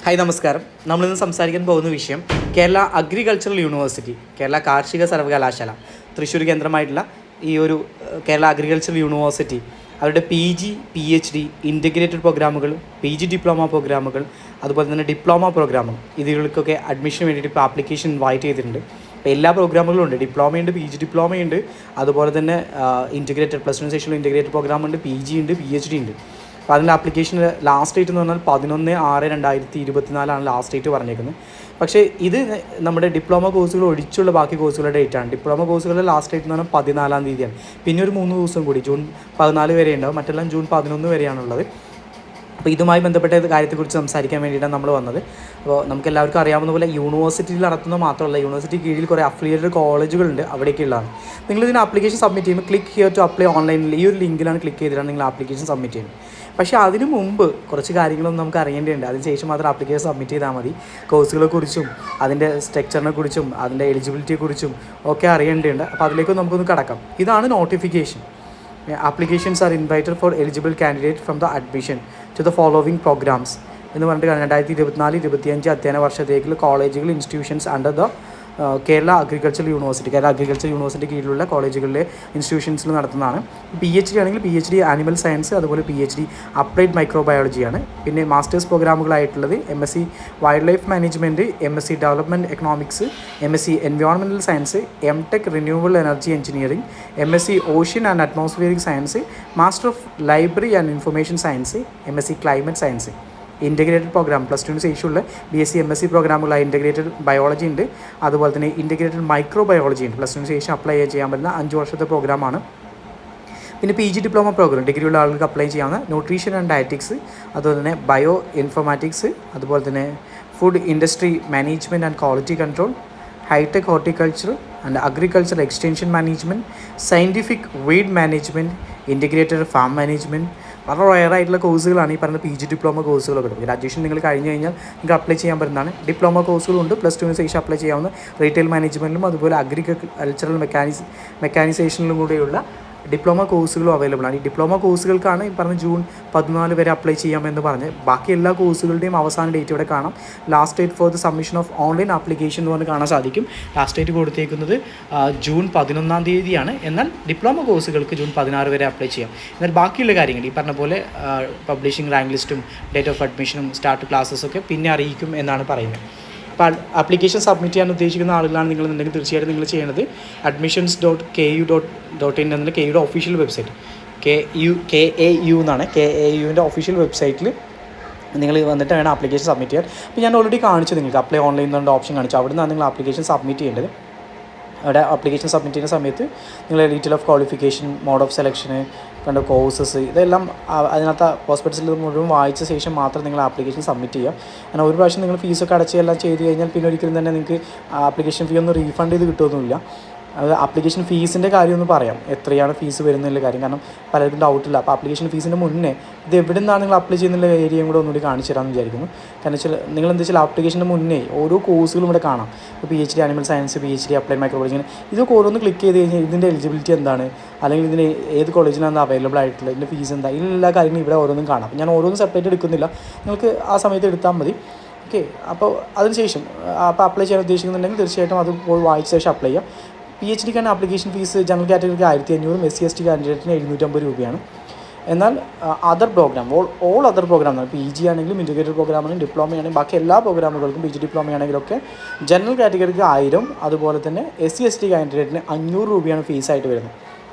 Hi നമസ്കാരം. നമ്മളിന്ന് സംസാരിക്കാൻ പോകുന്ന വിഷയം കേരള അഗ്രികൾച്ചറൽ യൂണിവേഴ്സിറ്റി, കേരള കാർഷിക സർവകലാശാല തൃശ്ശൂർ കേന്ദ്രമായിട്ടുള്ള ഈ ഒരു കേരള അഗ്രികൾച്ചറൽ യൂണിവേഴ്സിറ്റി അവരുടെ PG PhD ഇൻ്റഗ്രേറ്റഡ് പ്രോഗ്രാമുകൾ, PG ഡിപ്ലോമ പ്രോഗ്രാമുകൾ, അതുപോലെ തന്നെ ഡിപ്ലോമ പ്രോഗ്രാമുകൾ ഇതികൾക്കൊക്കെ അഡ്മിഷന് വേണ്ടിയിട്ട് ഇപ്പോൾ ആപ്ലിക്കേഷൻ ഇൻവൈറ്റ് ചെയ്തിട്ടുണ്ട്. അപ്പോൾ എല്ലാ പ്രോഗ്രാമുകളും ഉണ്ട്. ഡിപ്ലോമയുണ്ട്, PG ഡിപ്ലോമയുണ്ട്, അതുപോലെ തന്നെ ഇൻ്റഗ്രേറ്റഡ് +1 സെക്ഷനിൽ ഇൻ്റഗ്രേറ്റഡ് പ്രോഗ്രാമുണ്ട്, PG ഉണ്ട്, PhD ഉണ്ട്. അപ്പോൾ അതിൻ്റെ ആപ്ലിക്കേഷൻ ലാസ്റ്റ് ഡേറ്റ് എന്ന് പറഞ്ഞാൽ 11/6/2024 ലാസ്റ്റ് ഡേറ്റ് പറഞ്ഞേക്കുന്നത്. പക്ഷേ ഇത് നമ്മുടെ ഡിപ്ലോമ കോഴ്സുകൾ ഒഴിച്ചുള്ള ബാക്കി കോഴ്സുകളുടെ ഡേറ്റാണ്. ഡിപ്ലോമ കോഴ്സുകളുടെ ലാസ്റ്റ് ഡേറ്റ് എന്ന് പറഞ്ഞാൽ 14-ാം തീയതിയാണ്. പിന്നെ ഒരു 3 ദിവസം കൂടി ജൂൺ 14 വരെ ഉണ്ടാവും, മറ്റെല്ലാം ജൂൺ 11 വരെയാണുള്ളത്. അപ്പോൾ ഇതുമായി ബന്ധപ്പെട്ട കാര്യത്തെക്കുറിച്ച് സംസാരിക്കാൻ വേണ്ടിയിട്ടാണ് നമ്മൾ വന്നത്. അപ്പോൾ നമുക്ക് എല്ലാവർക്കും അറിയാവുന്ന പോലെ യൂണിവേഴ്സിറ്റിയിൽ നടത്തുന്നത് മാത്രമല്ല, യൂണിവേഴ്സിറ്റി കീഴിൽ കുറേ അഫിലിയേറ്റഡ് കോളേജുകളുണ്ട്, അവിടേക്കുള്ളതാണ്. നിങ്ങൾ ഇതിന് ആപ്ലിക്കേഷൻ സബ്മിറ്റ് ചെയ്യുമ്പോൾ ക്ലിക്ക് ഹിയർ ടു അപ്ലൈ ഓൺലൈനിൽ ഈ ഒരു ലിങ്കിലാണ് ക്ലിക്ക് ചെയ്തിട്ടാണ് നിങ്ങൾ ആപ്ലിക്കേഷൻ സബ്മിറ്റ് ചെയ്യുന്നത്. പക്ഷേ അതിന് മുമ്പ് കുറച്ച് കാര്യങ്ങളൊന്നും നമുക്ക് അറിയേണ്ടതുണ്ട്. അതിനുശേഷം മാത്രം ആപ്ലിക്കേഷൻ സബ്മിറ്റ് ചെയ്താൽ മതി. കോഴ്സുകളെക്കുറിച്ചും അതിൻ്റെ സ്ട്രക്ചറിനെ കുറിച്ചും അതിൻ്റെ എലിജിബിലിറ്റിയെക്കുറിച്ചും ഒക്കെ അറിയേണ്ടതുണ്ട്. അപ്പോൾ അതിലേക്ക് നമുക്കൊന്ന് കടക്കാം. ഇതാണ് notification. Applications are invited for eligible candidates from the admission to the following programs എന്ന് പറഞ്ഞിട്ട് 2024-25 അധ്യയന വർഷത്തേക്കുള്ള കോളേജുകൾ, institutions under the Kerala agriculture university കീഴിലുള്ള കോളേജുകളിലെ ഇൻസ്റ്റിറ്റ്യൂഷൻസിൽ നടത്തുന്നതാണ്. PhD ആണെങ്കിൽ PhD ആനിമൽ സയൻസ്, അതുപോലെ PhD അപ്ലൈഡ് മൈക്രോബയോളജിയാണ്. പിന്നെ മാസ്റ്റേഴ്സ് പ്രോഗ്രാമുകളായിട്ടുള്ളത് MSc wildlife management, MSc development economics, MSc environmental science, MTech renewable energy engineering, MSc ocean and atmospheric science, master of library and information science, MSc climate science. Integrated programme +2 ശേഷമുള്ള BSc MSc പ്രോഗ്രാമുകളായ integrated biology ഉണ്ട്, അതുപോലെ തന്നെ integrated microbiology ഉണ്ട്. +2 ശേഷം apply ചെയ്യാൻ പറ്റുന്ന 5 വർഷത്തെ പ്രോഗ്രാമാണ്. പിന്നെ PG ഡിപ്ലോമ പ്രോഗ്രാം ഡിഗ്രിയുള്ള ആളുകൾക്ക് അപ്ലൈ ചെയ്യാവുന്ന ന്യൂട്രീഷൻ ആൻഡ് ഡയറ്റിക്സ്, അതുപോലെ തന്നെ ബയോ ഇൻഫർമാറ്റിക്സ്, അതുപോലെ തന്നെ food industry management and quality control, hi-tech horticulture and agriculture extension management, scientific weed management, integrated farm management. വളരെ റയറായിട്ടുള്ള കോഴ്സുകളാണ് ഈ പറഞ്ഞ PG ഡിപ്ലോമ കോഴ്സുകളൊക്കെ. ഗ്രാജുവേഷൻ നിങ്ങൾ കഴിഞ്ഞ് കഴിഞ്ഞാൽ നിങ്ങൾക്ക് അപ്ലൈ ചെയ്യാൻ പറ്റുന്നതാണ്. ഡിപ്ലോമ കോഴ്സുകളുണ്ട്, +2 ശേഷം അപ്ലൈ ചെയ്യാവുന്ന റീറ്റെയിൽ മാനേജ്മെൻറ്റിലും അതുപോലെ അഗ്രികൾച്ചറൽ മെക്കാനിസേഷനിലും കൂടെയുള്ള ഡിപ്ലോമ കോഴ്സുകളും അവൈലബിൾ ആണ്. ഈ ഡിപ്ലോമ കോഴ്സുകൾക്കാണ് ഈ പറഞ്ഞ ജൂൺ 14 വരെ അപ്ലൈ ചെയ്യാമെന്ന് പറഞ്ഞ്. ബാക്കി എല്ലാ കോഴ്സുകളുടെയും അവസാന ഡേറ്റ് ഇവിടെ കാണാം. Last date for the submission of online application എന്ന് പറഞ്ഞ് കാണാൻ സാധിക്കും. ലാസ്റ്റ് ഡേറ്റ് കൊടുത്തേക്കുന്നത് ജൂൺ 11-ാം തീയതിയാണ്. എന്നാൽ ഡിപ്ലോമ കോഴ്സുകൾക്ക് ജൂൺ 16 വരെ അപ്ലൈ ചെയ്യാം. എന്നാൽ ബാക്കിയുള്ള കാര്യങ്ങൾ ഈ പറഞ്ഞ പോലെ പബ്ലിഷിംഗ് റാങ്ക് ലിസ്റ്റും ഡേറ്റ് ഓഫ് അഡ്മിഷനും സ്റ്റാർട്ട് ക്ലാസ്സസൊക്കെ പിന്നെ അറിയിക്കും എന്നാണ് പറയുന്നത്. അപ്പോൾ ആപ്ലിക്കേഷൻ സബ്മിറ്റ് ചെയ്യാൻ ഉദ്ദേശിക്കുന്ന ആളുകളാണ് നിങ്ങളെന്നുണ്ടെങ്കിൽ തീർച്ചയായിട്ടും നിങ്ങൾ ചെയ്യേണ്ടത് admissions.ku.in എന്ന KUയുടെ ഒഫീഷ്യൽ വെബ്സൈറ്റ്, KAU എന്നാണ്, KAUവിൻ്റെ ഒഫീഷ്യൽ വെബ്സൈറ്റിൽ നിങ്ങൾ വന്നിട്ട് വേണം ആപ്ലിക്കേഷൻ സബ്മിറ്റ് ചെയ്യാൻ. അപ്പോൾ ഞാൻ ഓൾറെഡി കാണിച്ചു നിങ്ങൾക്ക് അപ്ലൈ ഓൺലൈൻ എന്നുള്ള ഓപ്ഷൻ കാണിച്ചു. അവിടെ നിന്നാണ് നിങ്ങൾ ആപ്ലിക്കേഷൻ സബ്മിറ്റ് ചെയ്യേണ്ടത്. അവിടെ ആപ്ലിക്കേഷൻ സബ്മിറ്റ് ചെയ്യുന്ന സമയത്ത് നിങ്ങൾ detail of qualification, mode of സെലക്ഷന്, കണ്ട കോഴ്സസ്, ഇതെല്ലാം അതിനകത്ത് പ്രോസ്പെക്ടസിൽ മുഴുവൻ വായിച്ച ശേഷം മാത്രം നിങ്ങൾ ആപ്ലിക്കേഷൻ സബ്മിറ്റ് ചെയ്യുക. കാരണം ഒരു പ്രാവശ്യം നിങ്ങൾ ഫീസൊക്കെ അടച്ച് എല്ലാം ചെയ്ത് കഴിഞ്ഞാൽ പിന്നെ ഒരിക്കലും തന്നെ നിങ്ങൾക്ക് ആപ്ലിക്കേഷൻ ഫീ ഒന്നും റീഫണ്ട് ചെയ്ത് കിട്ടുമൊന്നുമില്ല. അത് ആപ്ലിക്കേഷൻ ഫീസിൻ്റെ കാര്യം ഒന്ന് പറയാം, എത്രയാണ് ഫീസ് വരുന്നുള്ള കാര്യം. കാരണം പലർക്കും ഡൗട്ടില്ല. അപ്പോൾ ആപ്ലിക്കേഷൻ ഫീസിൻ്റെ മുന്നേ ഇത് എവിടെ നിന്നാണ് നിങ്ങൾ അപ്ലൈ ചെയ്യുന്നുള്ള ഏരിയയും കൂടെ ഒന്നുകൂടി കാണിച്ചു തരാമെന്ന് വിചാരിക്കുന്നു. കാരണം വെച്ചാൽ നിങ്ങൾ എന്താ വെച്ചാൽ ആപ്ലിക്കേഷൻ്റെ മുന്നേ ഓരോ കോഴ്സുകളും ഇവിടെ കാണാം. ഇപ്പോൾ PhD animal science, PhD applied microbiology, ഇതൊക്കെ ഓരോന്ന് ക്ലിക്ക് ചെയ്ത് കഴിഞ്ഞാൽ ഇതിൻ്റെ എലിജിബിലിറ്റി എന്താണ്, അല്ലെങ്കിൽ ഇതിന് ഏത് കോളേജിലാണ് അവൈലബിൾ ആയിട്ടുള്ളത്, ഇതിൻ്റെ ഫീസ് എന്താ, എല്ലാ കാര്യങ്ങളും ഇവിടെ ഓരോന്നും കാണാം. അപ്പോൾ ഞാൻ ഓരോന്നും സെപ്പറേറ്റ് എടുക്കുന്നില്ല, നിങ്ങൾക്ക് ആ സമയത്ത് എടുത്താൽ മതി. ഓക്കെ. അപ്പോൾ അതിനുശേഷം അപ്ലൈ ചെയ്യാൻ ഉദ്ദേശിക്കുന്നുണ്ടെങ്കിൽ തീർച്ചയായിട്ടും അത് പോയി വായിച്ച ശേഷം അപ്ലൈ ചെയ്യാം. PhDക്കാണ് ആപ്ലിക്കേഷൻ ഫീസ് ജനറൽ കാറ്റഗറിക്ക് 1500, SC/ST കാൻഡിഡേറ്റിന് 750 രൂപയാണ്. എന്നാൽ other program all other program PG ആണെങ്കിലും ഇൻ്റഗ്രേറ്റഡ് പ്രോഗ്രാമാണെങ്കിലും ഡിപ്ലോമ ആണെങ്കിലും ബാക്കി എല്ലാ പ്രോഗ്രാമുകൾക്കും PG ഡിപ്ലോമ ആണെങ്കിലൊക്കെ ജനറൽ കാറ്റഗറിക്ക് 1000, അതുപോലെ തന്നെ SC/ST കാൻഡിഡേറ്റിന് 500 രൂപയാണ് ഫീസായിട്ട് വരുന്നത്.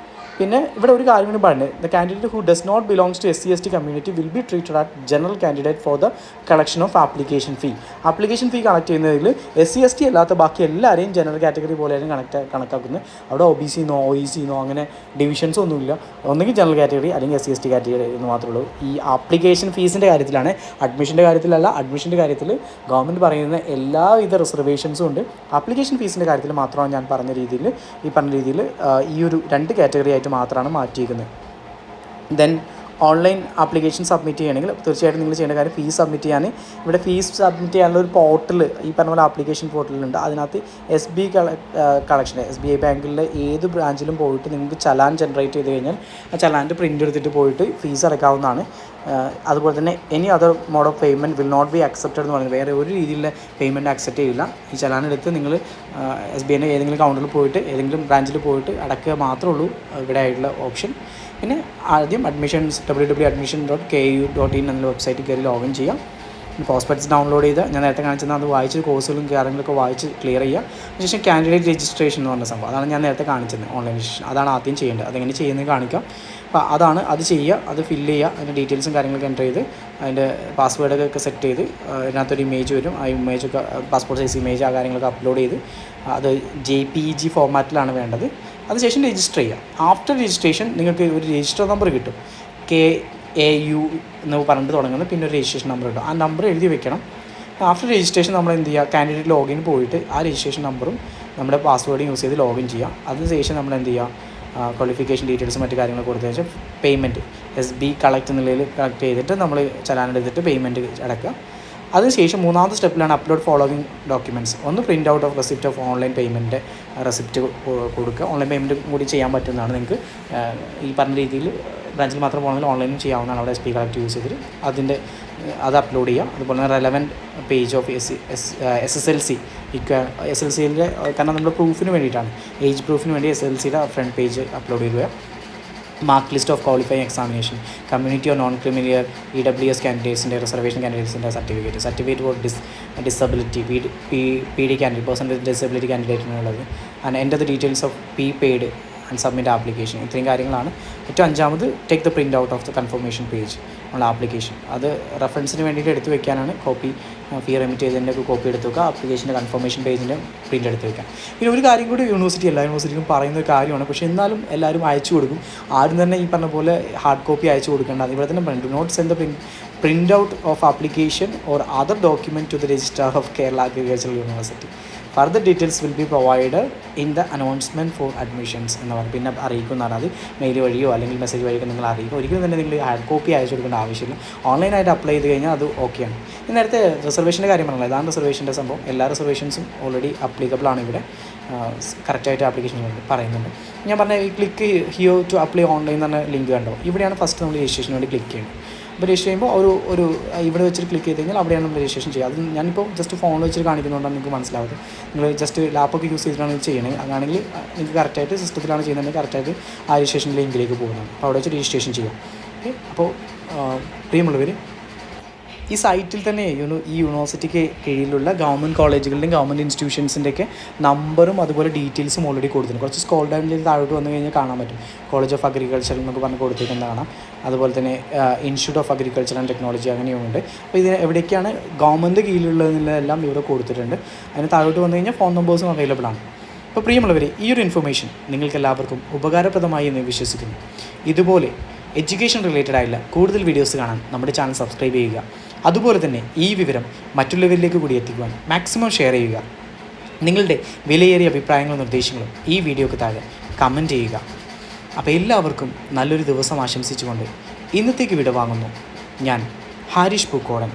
പിന്നെ ഇവിടെ ഒരു കാര്യം കൂടി പറയുന്നത്, the candidate who does not belongs to SC/ST community will be treated at general candidate for the collection of application fee. Application fee collect ചെയ്യുന്നതിൽ SC/ST അല്ലാത്ത ബാക്കി എല്ലാവരെയും ജനറൽ കാറ്റഗറി പോലെയാണ് കണക്കാക്കുന്നത്. അവിടെ OBC എന്നോ OEC എന്നോ അങ്ങനെ ഡിവിഷൻസ് ഒന്നുമില്ല. ഒന്നുകിൽ ജനറൽ കാറ്റഗറി അല്ലെങ്കിൽ SC/ST കാറ്റഗറി എന്ന് മാത്രമേ ഉള്ളൂ. ഈ ആപ്ലിക്കേഷൻ ഫീസിൻ്റെ കാര്യത്തിലാണ്, അഡ്മിഷൻ്റെ കാര്യത്തിലല്ല. അഡ്മിഷൻ്റെ കാര്യത്തിൽ ഗവൺമെൻറ് പറയുന്ന എല്ലാവിധ റിസർവേഷൻസും ഉണ്ട്. ആപ്ലിക്കേഷൻ ഫീസിൻ്റെ കാര്യത്തിൽ മാത്രമാണ് ഞാൻ പറഞ്ഞ രീതിയിൽ ഈ ഒരു 2 കാറ്റഗറി ആയിട്ട് മാത്രമാണ് മാറ്റിയിരിക്കുന്നത്. ദെൻ ഓൺലൈൻ ആപ്ലിക്കേഷൻ സബ്മിറ്റ് ചെയ്യണമെങ്കിൽ തീർച്ചയായിട്ടും നിങ്ങൾ ചെയ്യേണ്ട കാര്യം ഫീസ് സബ്മിറ്റ് ചെയ്യാൻ ഇവിടെ ഫീസ് സബ്മിറ്റ് ചെയ്യാനുള്ള ഒരു പോർട്ടൽ ഈ പറഞ്ഞ പോലെ ആപ്ലിക്കേഷൻ പോർട്ടലുണ്ട്. അതിനകത്ത് കളക്ഷൻ SBI ബാങ്കിലെ ഏത് ബ്രാഞ്ചിലും പോയിട്ട് നിങ്ങൾക്ക് ചലാൻ ജനറേറ്റ് ചെയ്ത് കഴിഞ്ഞാൽ ആ ചലാൻ്റെ പ്രിൻ്റ് എടുത്തിട്ട് പോയിട്ട് ഫീസ് അടയ്ക്കാവുന്നതാണ്. അതുപോലെ തന്നെ any other mode of payment will not be accepted എന്ന് പറയുന്നത് വേറെ ഒരു രീതിയിലുള്ള പേയ്മെൻറ്റ് അക്സെപ്റ്റ് ചെയ്യില്ല. ഈ ചലാനെടുത്ത് നിങ്ങൾ SBIൻ്റെ ഏതെങ്കിലും കൗണ്ടറിൽ പോയിട്ട് ഏതെങ്കിലും ബ്രാഞ്ചിൽ പോയിട്ട് അടയ്ക്കുക മാത്രമേ ഉള്ളൂ ഇവിടെ ആയിട്ടുള്ള ഓപ്ഷൻ. പിന്നെ ആദ്യം അഡ്മിഷൻസ് www.admission.ku.in എന്ന വെബ്സൈറ്റിൽ കയറി ലോഗിൻ ചെയ്യാം. പ്രോസ്പെക്ട്സ് ഡൗൺലോഡ് ചെയ്ത് ഞാൻ നേരത്തെ കാണിച്ചത് അത് വായിച്ച് കോഴ്സുകളും കാര്യങ്ങളൊക്കെ വായിച്ച് ക്ലിയർ ചെയ്യുക. അതിനുശേഷം കാൻഡിഡേറ്റ് രജിസ്ട്രേഷൻ എന്ന് പറഞ്ഞ സംഭവം അതാണ് ഞാൻ നേരത്തെ കാണിച്ചത് ഓൺലൈൻ രജിസ്ട്രേഷൻ. അതാണ് ആദ്യം ചെയ്യേണ്ടത്. അതെങ്ങനെ ചെയ്യുന്നത് കാണിക്കാം. അപ്പോൾ അത് ചെയ്യുക, അത് ഫില്ല് ചെയ്യുക, അതിൻ്റെ ഡീറ്റെയിൽസും കാര്യങ്ങളൊക്കെ എൻ്റർ ചെയ്ത് അതിൻ്റെ പാസ്വേഡൊക്കെ സെറ്റ് ചെയ്ത് ഇതിനകത്തൊരു ഇമേജ് വരും. ആ ഇമേജൊക്കെ പാസ്പോർട്ട് സൈസ് ഇമേജ് ആ കാര്യങ്ങളൊക്കെ അപ്ലോഡ് ചെയ്ത് അത് JPEG ഫോർമാറ്റിലാണ് വേണ്ടത്. അതിനുശേഷം രജിസ്റ്റർ ചെയ്യുക. ആഫ്റ്റർ രജിസ്ട്രേഷൻ നിങ്ങൾക്ക് ഒരു രജിസ്റ്റർ നമ്പർ കിട്ടും. KAU എന്ന് പറഞ്ഞിട്ട് തുടങ്ങുന്നത്, പിന്നെ ഒരു രജിസ്ട്രേഷൻ നമ്പർ കിട്ടും. ആ നമ്പർ എഴുതി വെക്കണം. ആഫ്റ്റർ രജിസ്ട്രേഷൻ നമ്മൾ എന്ത് ചെയ്യുക, കാൻഡിഡേറ്റ് ലോഗിൻ പോയിട്ട് ആ രജിസ്ട്രേഷൻ നമ്പറും നമ്മുടെ പാസ്വേഡും യൂസ് ചെയ്ത് ലോഗിൻ ചെയ്യുക. അതിനുശേഷം നമ്മൾ എന്ത് ചെയ്യുക, ക്വാളിഫിക്കേഷൻ ഡീറ്റെയിൽസും മറ്റു കാര്യങ്ങൾ കൊടുത്തതിന് ശേഷം പേയ്മെൻറ്റ് SB കളക്ട് എന്നുള്ളതിൽ കളക്ട് ചെയ്തിട്ട് നമ്മൾ ചലാനെടുത്തിട്ട് പേയ്മെൻറ്റ് അടക്കുക. അതിനുശേഷം മൂന്നാമത്തെ സ്റ്റെപ്പിലാണ് അപ്ലോഡ് ഫോളോവിങ് ഡോക്യുമെൻറ്റ്സ്. ഒന്ന് print out of receipt of online payment receipt കൊടുക്കുക. ഓൺലൈൻ പേയ്മെൻറ്റ് കൂടി ചെയ്യാൻ പറ്റുന്നതാണ്. നിങ്ങൾക്ക് ഈ പറഞ്ഞ രീതിയിൽ ബ്രാഞ്ചിൽ മാത്രം പോകണമെങ്കിൽ ഓൺലൈനും ചെയ്യാവുന്നതാണ്. അവിടെ SB കളക്ട് യൂസ് ചെയ്തിട്ട് അത് അപ്ലോഡ് ചെയ്യുക. അതുപോലെ തന്നെ റെലവൻറ്റ് പേജ് ഓഫ് SSLC SLCയിലെ കാരണം നമ്മൾ പ്രൂഫിന് വേണ്ടിയിട്ടാണ്, ഏജ് പ്രൂഫിന് വേണ്ടി SSLCയുടെ ഫ്രണ്ട് പേജ് അപ്ലോഡ് ചെയ്യുക. Mark list of qualifying examination, community or non criminal EWS കാൻഡിഡേറ്റ്സിൻ്റെ റിസർവേഷൻ കാൻഡിഡേറ്റ്സിൻ്റെ certificate of disability PD candidate, person with disability കാൻഡിഡേറ്റിനുള്ളത്. And enter the details of paid and submit application. ഇത്രയും കാര്യങ്ങളാണ്. ഏറ്റവും അഞ്ചാമത് take the print out of the confirmation page ഉള്ള application. അത് റെഫറൻസിന് വേണ്ടിയിട്ട് എടുത്ത് വെക്കാനാണ്. കോപ്പി ഫീ റെമിറ്റ് ചെയ്തതിൻ്റെ ഒക്കെ കോപ്പി എടുത്ത് വെക്കുക. ആപ്ലിക്കേഷൻ്റെ കൺഫർമേഷൻ പേജിൻ്റെ പ്രിൻ്റ് എടുത്ത് വെക്കാം. പിന്നെ ഒരു കാര്യം കൂടി എല്ലാ യൂണിവേഴ്സിറ്റിക്കും പറയുന്ന ഒരു കാര്യമാണ്, പക്ഷേ എന്നാലും എല്ലാവരും അയച്ചു കൊടുക്കും. ആരും തന്നെ ഈ പറഞ്ഞ പോലെ ഹാർഡ് കോപ്പി അയച്ചു കൊടുക്കേണ്ട. ഇവിടെ തന്നെ പറഞ്ഞു, do not send the print out of application or other document to the registrar of Kerala agricultural university. Further details will be provided in the announcement for admissions എന്ന് പറയും. പിന്നെ അറിയിക്കുന്നതാണ്. അത് മെയിൽ വഴിയോ അല്ലെങ്കിൽ മെസ്സേജ് വഴിയോ നിങ്ങൾ അറിയിക്കും. ഒരിക്കലും തന്നെ നിങ്ങൾ ഹാർഡ് കോപ്പി അയച്ചു കൊടുക്കേണ്ട ആവശ്യമില്ല. ഓൺലൈനായിട്ട് അപ്ലൈ ചെയ്ത് കഴിഞ്ഞാൽ അത് ഓക്കെയാണ്. നേരത്തെ റിസർവേഷൻ്റെ കാര്യം പറഞ്ഞത്, ഇതാണ് റിസർവേഷൻ്റെ സംഭവം. എല്ലാ റിസർവേഷൻസും ഓൾറെഡി അപ്ലിക്കബിൾ ആണ്. ഇവിടെ കറക്റ്റായിട്ട് ആപ്ലിക്കേഷൻ പറയുന്നുണ്ട്. ഞാൻ പറഞ്ഞ ഈ click here to apply online എന്ന് പറഞ്ഞ ലിങ്ക് കണ്ടോ, ഇവിടെയാണ് ഫസ്റ്റ് നമ്മൾ രജിസ്ട്രേഷന് വേണ്ടി ക്ലിക്ക് ചെയ്യുന്നത്. അപ്പോൾ രജിസ്റ്റർ ചെയ്യുമ്പോൾ ഒരു ഇവിടെ വെച്ചിട്ട് ക്ലിക്ക് ചെയ്ത് കഴിഞ്ഞാൽ അവിടെയാണ് നമ്മൾ രജിസ്ട്രേഷൻ ചെയ്യുക. അത് ഞാനിപ്പോൾ ജസ്റ്റ് ഫോണിൽ വെച്ചിട്ട് കാണിക്കുന്നതുകൊണ്ടാണ് നിങ്ങൾക്ക് മനസ്സിലാവുന്നത്. നിങ്ങൾ ജസ്റ്റ് ലാപ്പൊക്കെ യൂസ് ചെയ്തിട്ടാണ് ഇത് ചെയ്യണത്. അതാണെങ്കിൽ നിങ്ങൾക്ക് കറക്റ്റായിട്ട് സിസ്റ്റത്തിലാണ് ചെയ്യുന്നതെങ്കിൽ കറക്റ്റായിട്ട് ആ രജിസ്ട്രേഷൻ ലിങ്കിലേക്ക് പോകുന്നത്. അപ്പോൾ അവിടെ വെച്ച് രജിസ്ട്രേഷൻ ചെയ്യാം. ഓക്കെ. അപ്പോൾ പ്രിയമുള്ളവർ, ഈ സൈറ്റിൽ തന്നെ ഈ യൂണിവേഴ്സിറ്റിക്ക് കീഴിലുള്ള ഗവൺമെൻറ് കോളേജുകളുടെയും ഗവൺമെൻറ് ഇൻസ്റ്റിറ്റ്യൂഷൻസിൻ്റെയൊക്കെ നമ്പറും അതുപോലെ ഡീറ്റെയിൽസും ഓൾറെഡി കൊടുത്തിട്ടുണ്ട്. കുറച്ച് സ്ക്രോൾ ഡൗൺ ചെയ്ത് താഴോട്ട് വന്നു കഴിഞ്ഞാൽ കാണാൻ പറ്റും. കോളേജ് ഓഫ് അഗ്രികൾച്ചർ എന്നൊക്കെ പറഞ്ഞ് കൊടുത്തിരിക്കുന്നത് കാണാം. അതുപോലെ തന്നെ institute of agriculture and technology അങ്ങനെയുമുണ്ട്. അപ്പോൾ ഇതിന് എവിടേക്കാണ് ഗവൺമെൻറ് കീഴിലുള്ളതെന്നെല്ലാം ഇവിടെ കൊടുത്തിട്ടുണ്ട്. അതിന് താഴോട്ട് വന്നു കഴിഞ്ഞാൽ ഫോൺ നമ്പേഴ്സും അവൈലബിൾ ആണ്. അപ്പോൾ പ്രിയമുള്ളവർ, ഈ ഒരു ഇൻഫർമേഷൻ നിങ്ങൾക്ക് എല്ലാവർക്കും ഉപകാരപ്രദമായി എന്ന് വിശ്വസിക്കുന്നു. ഇതുപോലെ എഡ്യൂക്കേഷൻ റിലേറ്റഡ് ആയിട്ടുള്ള കൂടുതൽ വീഡിയോസ് കാണാൻ നമ്മുടെ ചാനൽ സബ്സ്ക്രൈബ് ചെയ്യുക. അതുപോലെ തന്നെ ഈ വിവരം മറ്റുള്ളവരിലേക്ക് കൂടി എത്തിക്കുവാൻ മാക്സിമം ഷെയർ ചെയ്യുക. നിങ്ങളുടെ വിലയേറിയ അഭിപ്രായങ്ങളും നിർദ്ദേശങ്ങളും ഈ വീഡിയോക്ക് താഴെ കമൻറ്റ് ചെയ്യുക. അപ്പോൾ എല്ലാവർക്കും നല്ലൊരു ദിവസം ആശംസിച്ചുകൊണ്ട് ഇന്നത്തേക്ക് വിടവാങ്ങുന്നു. ഞാൻ ഹാരിഷ് പൂക്കോടൻ.